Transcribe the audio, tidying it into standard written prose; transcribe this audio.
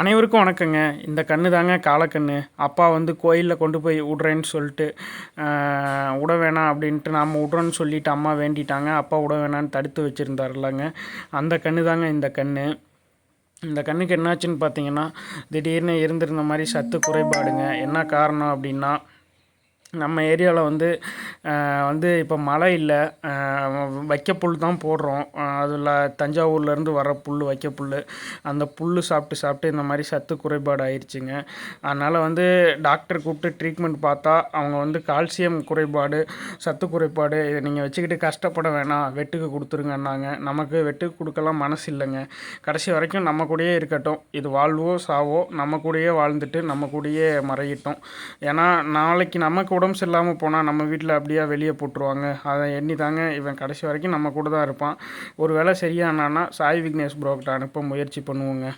அனைவருக்கும் வணக்கங்க. இந்த கன்று தாங்க காலக்கன்று. அப்பா வந்து கோயிலில் கொண்டு போய் விட்றேன்னு சொல்லிட்டு விட வேணாம் அப்படின்ட்டு நாம் விட்றோன்னு சொல்லிவிட்டு அம்மா வேண்டிட்டாங்க. அப்பா விட வேணான்னு தடுத்து வச்சுருந்தாருலங்க, அந்த கன்று தாங்க இந்த கன்று. இந்த கன்றுக்கு என்னாச்சுன்னு பார்த்தீங்கன்னா, திடீர்னு இருந்திருந்த மாதிரி சத்து குறைபாடுங்க. என்ன காரணம் அப்படின்னா, நம்ம ஏரியாவில் வந்து இப்போ மழை இல்லை, வைக்கப்புல் தான் போடுறோம். அதில் தஞ்சாவூர்லேருந்து வர புல், வைக்கப்புல். அந்த புல் சாப்பிட்டு சாப்பிட்டு இந்த மாதிரி சத்து குறைபாடு ஆயிடுச்சுங்க. அதனால் வந்து டாக்டர் கூப்பிட்டு ட்ரீட்மெண்ட் பார்த்தா அவங்க வந்து கால்சியம் குறைபாடு, சத்து குறைபாடு, இதை நீங்கள் வச்சுக்கிட்டு கஷ்டப்பட வேணாம், வெட்டுக்கு கொடுத்துருங்கன்னாங்க. நமக்கு வெட்டுக்கு கொடுக்கலாம் மனசு இல்லைங்க. கடைசி வரைக்கும் நம்ம கூடயே இருக்கட்டும், இது வாழ்வோ சாவோ நம்ம கூடயே வாழ்ந்துட்டு நம்ம கூடயே மறையிட்டோம். ஏன்னா நாளைக்கு நமக்கு உடம்பு சரியில்லாமல் போனால் நம்ம வீட்டில் அப்படியே வெளியே போட்டுருவாங்க. அதை எண்ணி தாங்க இவன் கடைசி வரைக்கும் நம்ம கூட தான் இருப்பான். ஒரு வேளை சரியானான்னா சாய் விக்னேஷ் ப்ரோக்கிட்ட அனுப்ப முயற்சி பண்ணுவோங்க.